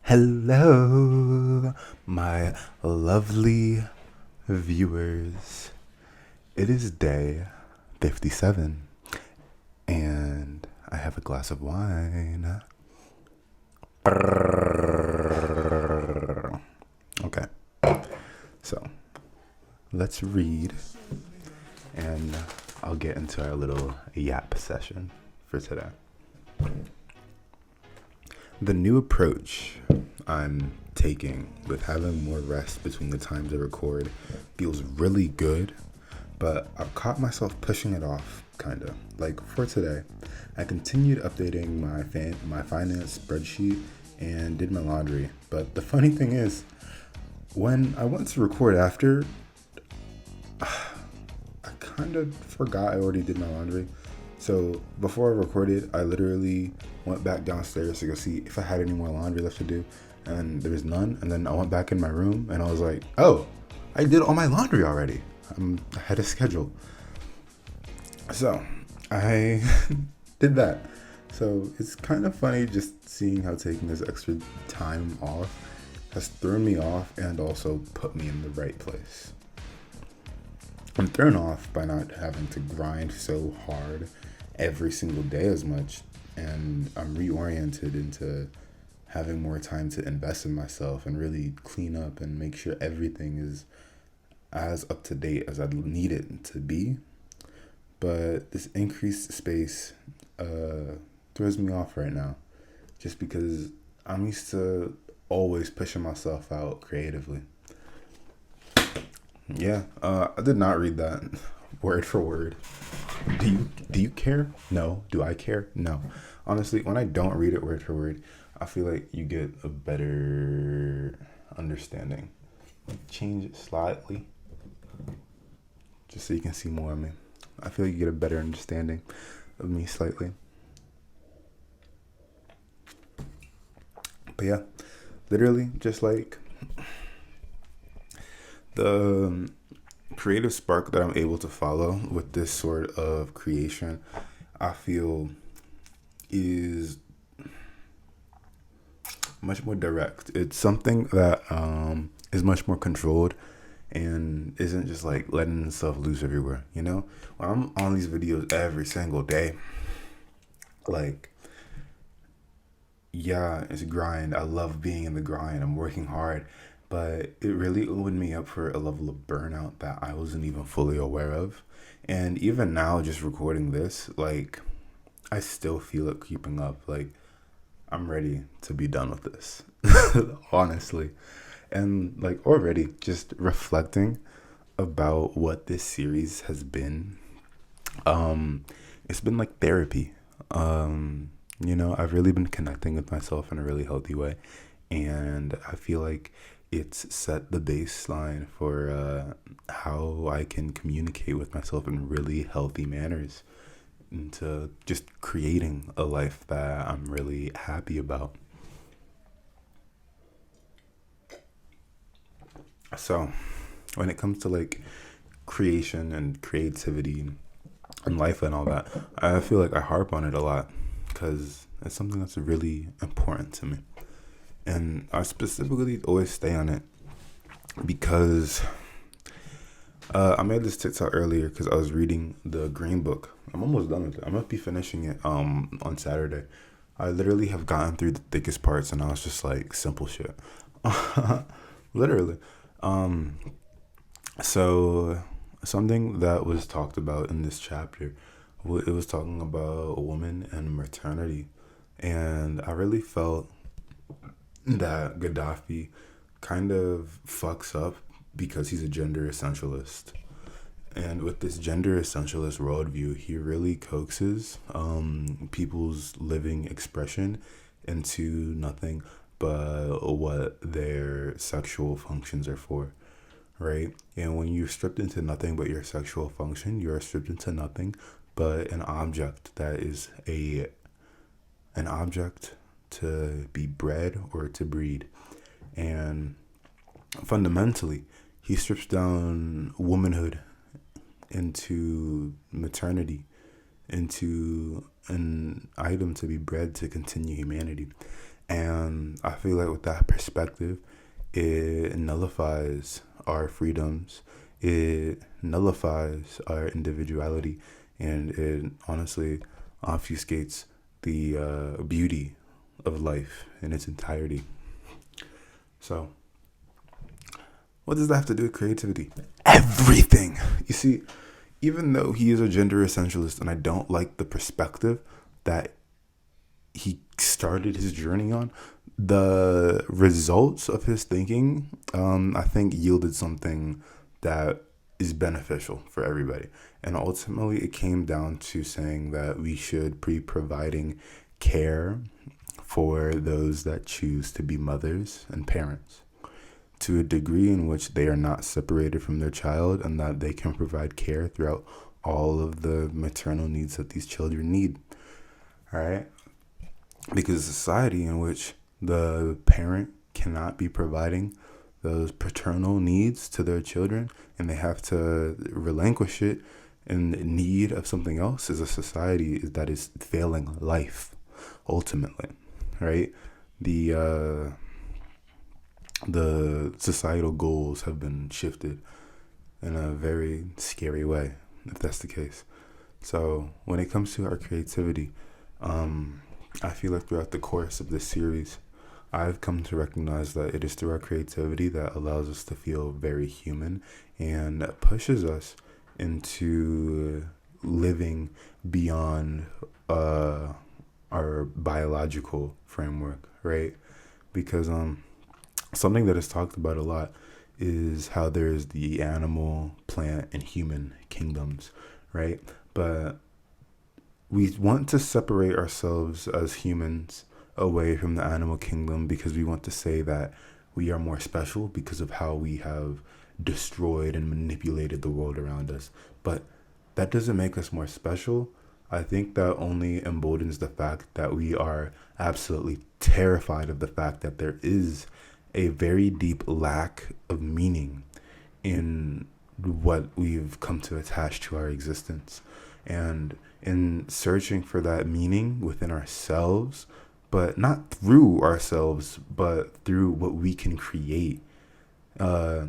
Hello, my lovely viewers. It is day 57, and I have a glass of wine. Okay, so let's read, and I'll get into our little yap session for today. The new approach I'm taking with having more rest between the times I record feels really good, but I've caught myself pushing it off, kinda. Like for today, I continued updating my finance spreadsheet and did my laundry. But the funny thing is, when I went to record after, I kind of forgot I already did my laundry. So before I recorded, I literally went back downstairs to go see if I had any more laundry left to do, and there was none. And then I went back in my room and I was like, oh, I did all my laundry already. I'm ahead of schedule. So I did that. So it's kind of funny just seeing how taking this extra time off has thrown me off and also put me in the right place. I'm thrown off by not having to grind so hard every single day as much, and I'm reoriented into having more time to invest in myself and really clean up and make sure everything is as up to date as I need it to be. But this increased space throws me off right now, just because I'm used to always pushing myself out creatively. Yeah, I did not read that word for word. Do you care? No. Do I care? No. Honestly, when I don't read it word for word, I feel like you get a better understanding. Change it slightly, just so you can see more of me. I feel like you get a better understanding of me slightly. But yeah, literally, just like the creative spark that I'm able to follow with this sort of creation, I feel is much more direct. It's something that is much more controlled and isn't just like letting itself loose everywhere. You know, when I'm on these videos every single day, like, yeah, it's a grind. I love being in the grind. I'm working hard, but it really opened me up for a level of burnout that I wasn't even fully aware of. And even now, just recording this, like, I still feel it creeping up. Like, I'm ready to be done with this, honestly. And like already just reflecting about what this series has been, it's been like therapy. I've really been connecting with myself in a really healthy way, and I feel like it's set the baseline for how I can communicate with myself in really healthy manners, into just creating a life that I'm really happy about. So, when it comes to like creation and creativity and life and all that, I feel like I harp on it a lot because it's something that's really important to me. And I specifically always stay on it because I made this TikTok earlier because I was reading the Green Book. I'm almost done with it. I might be finishing it on Saturday. I literally have gotten through the thickest parts, and I was just like, simple shit. Literally. Um, so something that was talked about in this chapter, it was talking about a woman and maternity, and I really felt that Gaddafi kind of fucks up because he's a gender essentialist. And with this gender essentialist worldview, he really coaxes people's living expression into nothing but what their sexual functions are for, right? And when you're stripped into nothing but your sexual function, you're stripped into nothing but an object that is an object to be bred or to breed. And fundamentally, he strips down womanhood into maternity, into an item to be bred to continue humanity. And I feel like with that perspective, it nullifies our freedoms, it nullifies our individuality, and it honestly obfuscates the beauty of life in its entirety. So, what does that have to do with creativity? Everything! You see, even though he is a gender essentialist and I don't like the perspective that he started his journey on, the results of his thinking, I think, yielded something that is beneficial for everybody. And ultimately, it came down to saying that we should be providing care for those that choose to be mothers and parents to a degree in which they are not separated from their child and that they can provide care throughout all of the maternal needs that these children need. All right? Because a society in which the parent cannot be providing those paternal needs to their children and they have to relinquish it in need of something else is a society that is failing life ultimately, right? The societal goals have been shifted in a very scary way, if that's the case. So when it comes to our creativity, I feel like throughout the course of this series, I've come to recognize that it is through our creativity that allows us to feel very human and pushes us into living beyond our biological framework, right? Because something that is talked about a lot is how there's the animal, plant, and human kingdoms, right? But we want to separate ourselves as humans away from the animal kingdom because we want to say that we are more special because of how we have destroyed and manipulated the world around us. But that doesn't make us more special. I think that only emboldens the fact that we are absolutely terrified of the fact that there is a very deep lack of meaning in what we've come to attach to our existence. And in searching for that meaning within ourselves, but not through ourselves, but through what we can create, uh,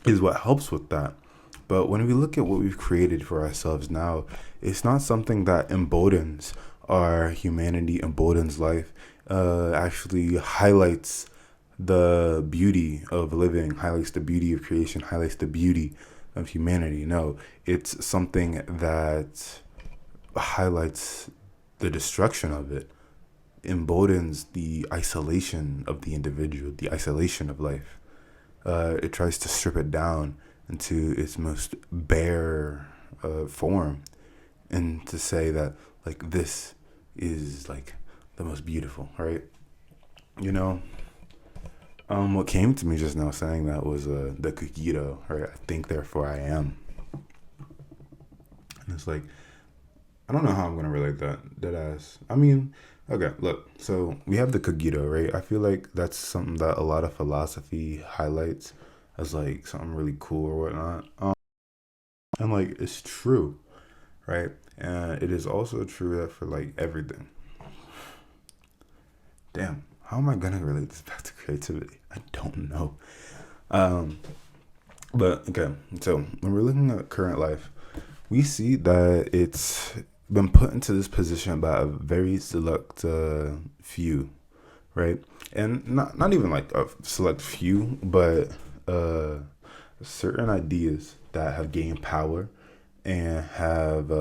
is what helps with that. But when we look at what we've created for ourselves now, it's not something that emboldens our humanity, emboldens life, actually highlights the beauty of living, highlights the beauty of creation, highlights the beauty of humanity. No, it's something that highlights the destruction of it, emboldens the isolation of the individual, the isolation of life. It tries to strip it down into its most bare form and to say that, like, this is, like, the most beautiful, right? You know, what came to me just now saying that was the Cogito, right? I think, therefore I am. And it's like, I don't know how I'm gonna relate that. Dead ass. I mean, okay, look. So we have the Cogito, right? I feel like that's something that a lot of philosophy highlights as like something really cool or whatnot. And like it's true, right? And it is also true that for like everything. Damn, how am I gonna relate this back to creativity? I don't know. Um, but okay, so when we're looking at current life, we see that it's been put into this position by a very select few, right? And not even like a select few, but uh, certain ideas that have gained power and have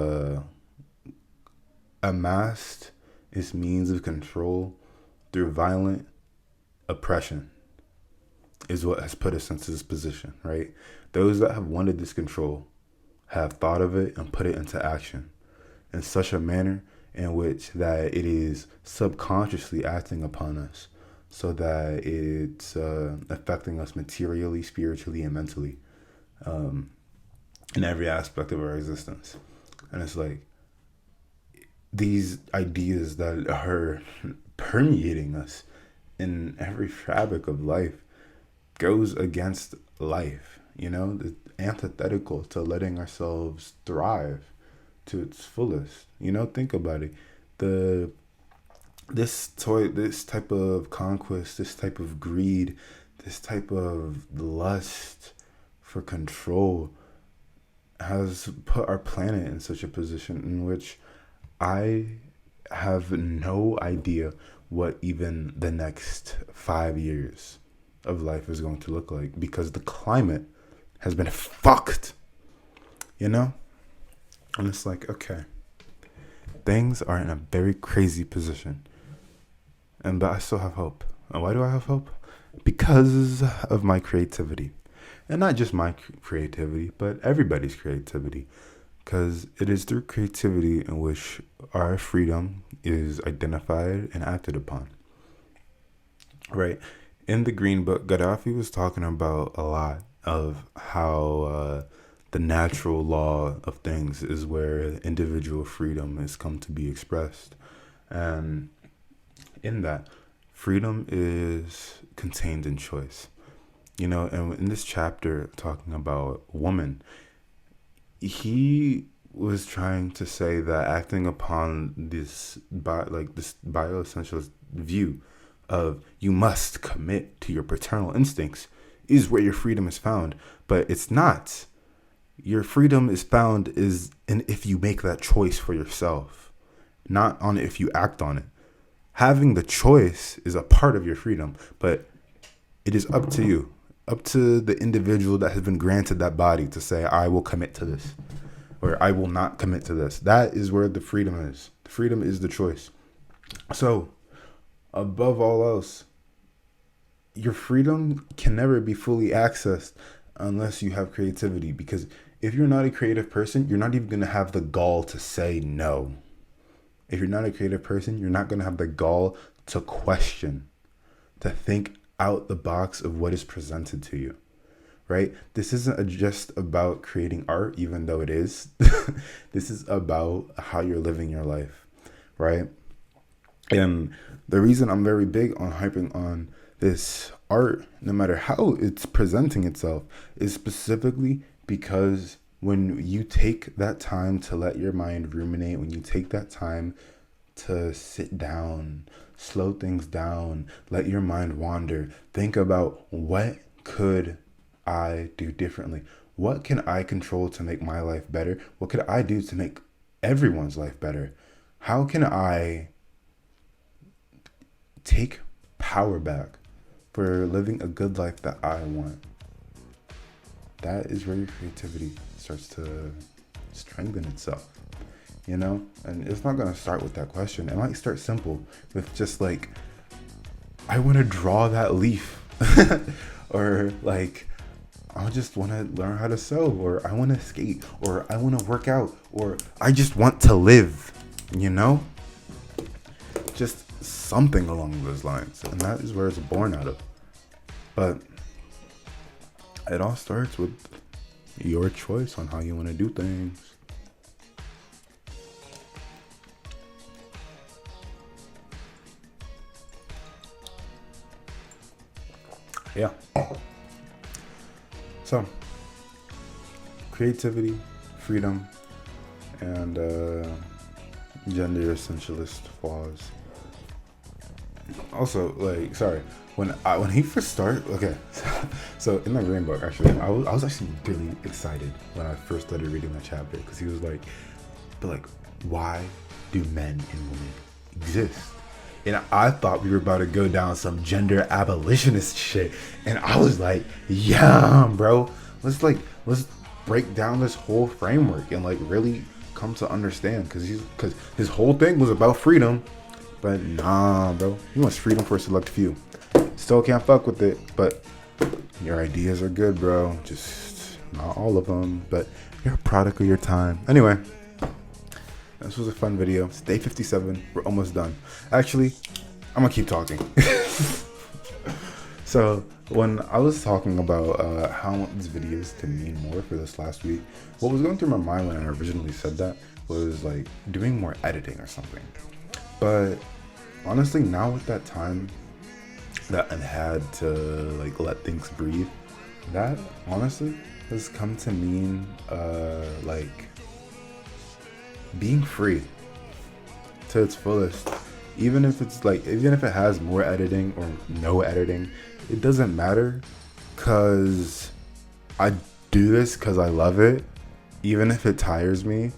amassed its means of control through violent oppression is what has put us into this position, right? Those that have wanted this control have thought of it and put it into action in such a manner in which that it is subconsciously acting upon us so that it's affecting us materially, spiritually, and mentally, um, in every aspect of our existence. And it's like these ideas that are permeating us in every fabric of life goes against life, you know, the antithetical to letting ourselves thrive to its fullest. You know, think about it. The this type of conquest, this type of greed, this type of lust for control has put our planet in such a position in which I have no idea what even the next 5 years of life is going to look like, because the climate has been fucked, you know? And it's like, okay, things are in a very crazy position. But I still have hope. And why do I have hope? Because of my creativity. And not just my creativity, but everybody's creativity. Because it is through creativity in which our freedom is identified and acted upon. Right? In the Green Book, Gaddafi was talking about a lot of how the natural law of things is where individual freedom has come to be expressed. And in that, freedom is contained in choice. And in this chapter talking about woman, he was trying to say that acting upon this bioessentialist view of you must commit to your paternal instincts is where your freedom is found. But it's not. Your freedom is found is in if you make that choice for yourself, not on if you act on it. Having the choice is a part of your freedom, but it is up to you, up to the individual that has been granted that body to say, I will commit to this, or I will not commit to this. That is where the freedom is. The freedom is the choice. So, above all else, your freedom can never be fully accessed unless you have creativity, because if you're not a creative person, you're not even going to have the gall to say no. If you're not a creative person, you're not going to have the gall to question, to think out the box of what is presented to you, right? This isn't just about creating art, even though it is. This is about how you're living your life, right? And the reason I'm very big on hyping on this art, no matter how it's presenting itself, is specifically because when you take that time to let your mind ruminate, when you take that time to sit down, slow things down, let your mind wander, think about what could I do differently? What can I control to make my life better? What could I do to make everyone's life better? How can I take power back for living a good life that I want? That is where your creativity starts to strengthen itself, And it's not going to start with that question. It might start simple with just like, I want to draw that leaf or like, I just want to learn how to sew, or I want to skate, or I want to work out, or I just want to live, just something along those lines. And that is where it's born out of. But it all starts with your choice on how you want to do things. Yeah. So, creativity, freedom, and gender essentialist flaws. Also, when he first started, okay, so in the Green Book, actually, I was actually really excited when I first started reading that chapter, because he was like, why do men and women exist? And I thought we were about to go down some gender abolitionist shit, and I was like, yeah, bro, let's break down this whole framework and really come to understand, because his whole thing was about freedom. But nah, bro. He wants freedom for a select few. Still can't fuck with it, but your ideas are good, bro. Just not all of them, but you're a product of your time. Anyway, this was a fun video. It's day 57. We're almost done. Actually, I'm gonna keep talking. So when I was talking about how I want these videos to mean more for this last week, what was going through my mind when I originally said that was doing more editing or something. But honestly, now with that time that I've had to let things breathe, that honestly has come to mean being free to its fullest. even if it's like, even if it has more editing or no editing, it doesn't matter, because I do this because I love it, even if it tires me.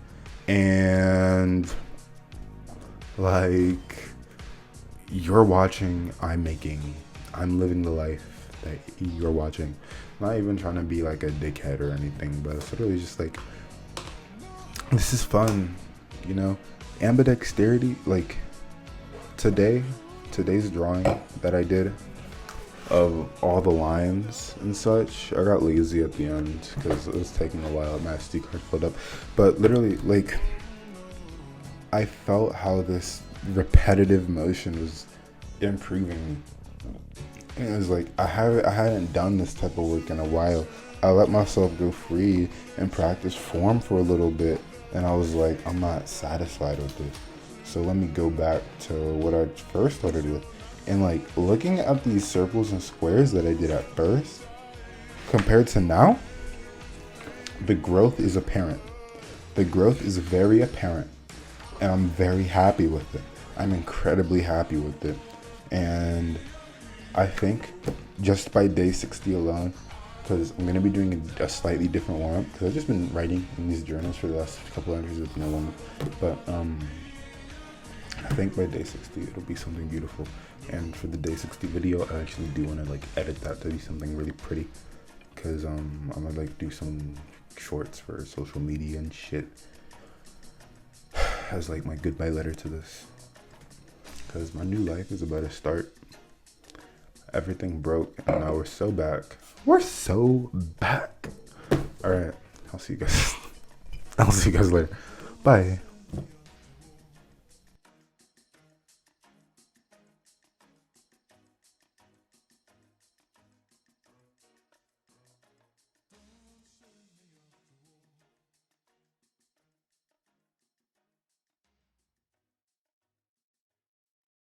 And like, you're watching, I'm making, I'm living the life that you're watching. Not even trying to be like a dickhead or anything, but it's literally just like, this is fun, you know? Ambidexterity, like today's drawing that I did of all the lines and such, I got lazy at the end because it was taking a while. My SD card filled up, but literally, like, I felt how this repetitive motion was improving me. And it was like, I hadn't done this type of work in a while. I let myself go free and practice form for a little bit, and I was like, I'm not satisfied with this. So let me go back to what I first started with. And like, looking at these circles and squares that I did at first, compared to now, the growth is apparent. The growth is very apparent. And I'm very happy with it. I'm incredibly happy with it. And I think just by day 60 alone, because I'm going to be doing a slightly different warm-up, because I've just been writing in these journals for the last couple of entries with no warm-up. But I think by day 60 it'll be something beautiful. And for the day 60 video, I actually do want to like edit that to be something really pretty, because I'm gonna like do some shorts for social media and shit as like my goodbye letter to this, because my new life is about to start. Everything broke and now we're so back. We're so back. All right, I'll see you guys. I'll see you guys later. Bye.